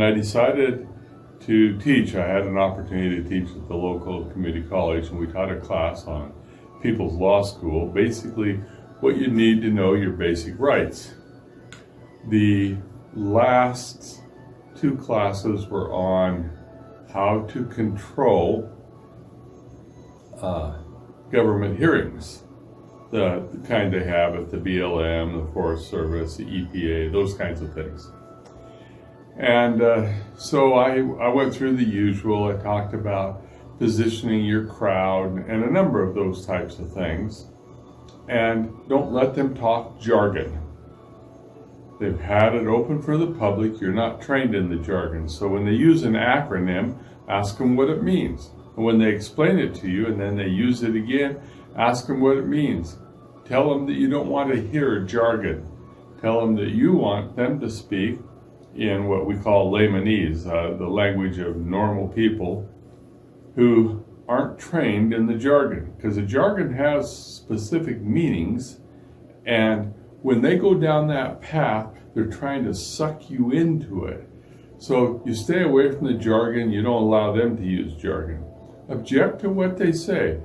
I decided to teach. I had an opportunity to teach at the local community college, and we taught a class on People's Law School, basically what you need to know your basic rights. The last two classes were on how to control government hearings, the kind they have at the BLM, the Forest Service, the EPA, those kinds of things. And so I went through the usual. I talked about positioning your crowd and a number of those types of things. And don't let them talk jargon. They've had it open for the public. You're not trained in the jargon. So when they use an acronym, ask them what it means. And when they explain it to you and then they use it again, ask them what it means. Tell them that you don't want to hear jargon. Tell them that you want them to speak in what we call laymanese, the language of normal people who aren't trained in the jargon, because the jargon has specific meanings, and when they go down that path, they're trying to suck you into it. So you stay away from the jargon. You don't allow them to use jargon. Object to what they say.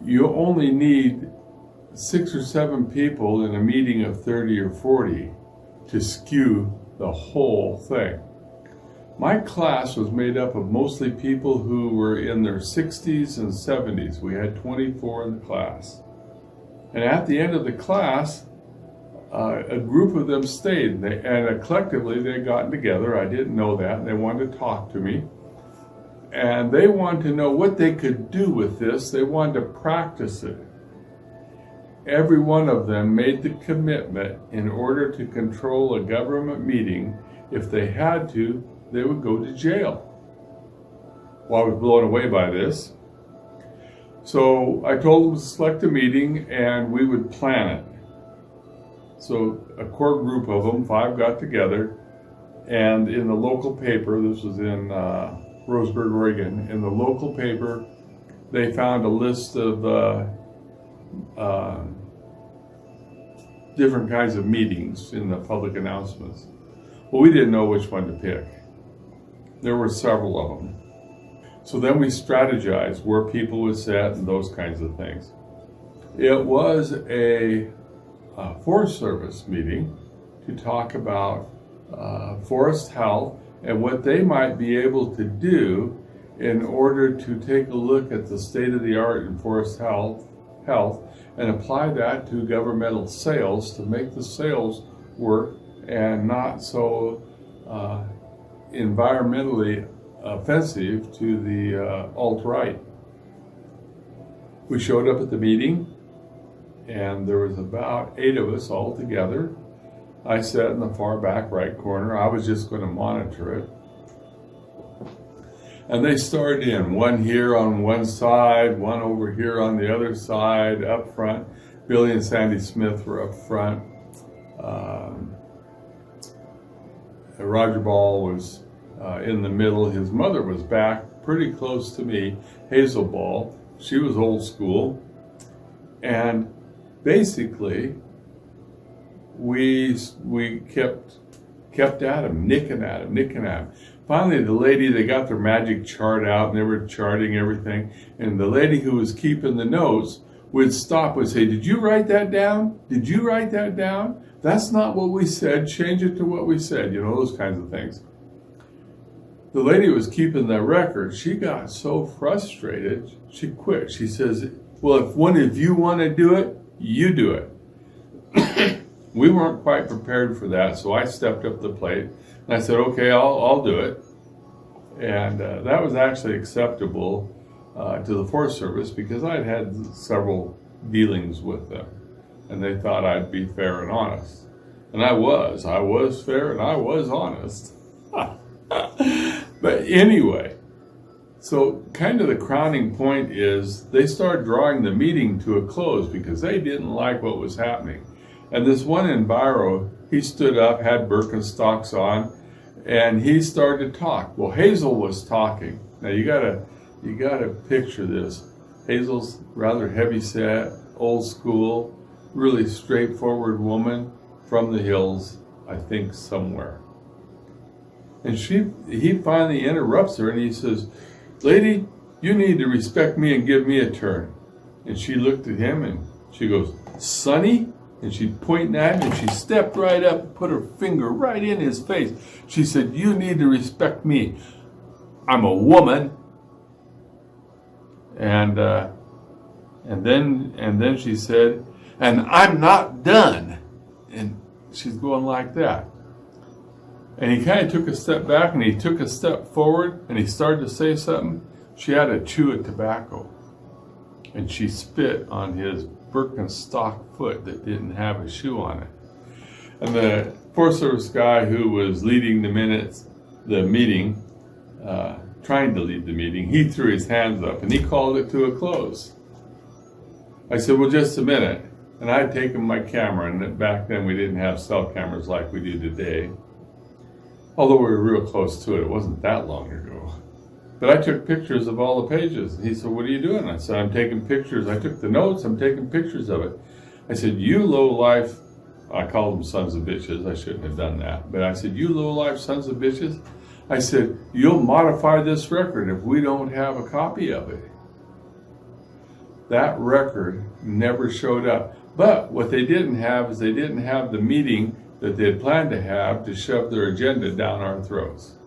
You only need 6 or 7 people in a meeting of 30 or 40 to skew the whole thing. My class was made up of mostly people who were in their 60s and 70s. We had 24 in the class. And at the end of the class, a group of them stayed, and collectively they had gotten together. I didn't know that, and they wanted to talk to me. And they wanted to know what they could do with this. They wanted to practice it. Every one of them made the commitment in order to control a government meeting. If they had to, they would go to jail. Well, I was blown away by this. So I told them to select a meeting and we would plan it. So a core group of them, 5, got together, and in the local paper, this was in Roseburg, Oregon, in the local paper, they found a list of different kinds of meetings in the public announcements. Well, we didn't know which one to pick. There were several of them. So then we strategized where people would sit and those kinds of things. It was a Forest Service meeting to talk about forest health and what they might be able to do in order to take a look at the state of the art in forest health and apply that to governmental sales to make the sales work and not so environmentally offensive to the alt-right. We showed up at the meeting, and there was about 8 of us all together. I sat in the far back right corner. I was just going to monitor it. And they started in, one here on one side, one over here on the other side, up front. Billy and Sandy Smith were up front. Roger Ball was in the middle. His mother was back pretty close to me, Hazel Ball. She was old school. And basically, we kept at him, nicking at him. Finally, the lady, they got their magic chart out and they were charting everything. And the lady who was keeping the notes would stop and say, "Did you write that down? Did you write that down? That's not what we said. Change it to what we said." You know, those kinds of things. The lady who was keeping the record, she got so frustrated, she quit. She says, "Well, if one of you want to do it, you do it." We weren't quite prepared for that, so I stepped up the plate and I said, "Okay, I'll do it." And that was actually acceptable to the Forest Service because I'd had several dealings with them, and they thought I'd be fair and honest. And I was fair and I was honest. But anyway, so kind of the crowning point is they started drawing the meeting to a close because they didn't like what was happening. And this one in Biro, he stood up, had Birkenstocks on, and he started to talk. Well, Hazel was talking. Now you gotta picture this. Hazel's rather heavy-set, old school, really straightforward woman from the hills, I think somewhere. And he finally interrupts her and he says, "Lady, you need to respect me and give me a turn." And she looked at him and she goes, "Sonny?" And she pointed at him and she stepped right up and put her finger right in his face. She said, "You need to respect me. I'm a woman." And then she said, "And I'm not done." And she's going like that. And he kind of took a step back and he took a step forward and he started to say something. She had a chew of tobacco. And she spit on his Birkenstock foot that didn't have a shoe on it. And the Forest Service guy who was leading the meeting, trying to lead the meeting, he threw his hands up and he called it to a close. I said, "Well, just a minute." And I'd taken my camera, and back then we didn't have cell cameras like we do today. Although we were real close to it, it wasn't that long ago. But I took pictures of all the pages. And he said, "What are you doing?" I said, "I'm taking pictures. I took the notes, I'm taking pictures of it." I said, "You low-life," I called them sons of bitches, I shouldn't have done that. But I said, "You low-life sons of bitches," I said, "You'll modify this record if we don't have a copy of it." That record never showed up. But what they didn't have is they didn't have the meeting that they had planned to have to shove their agenda down our throats.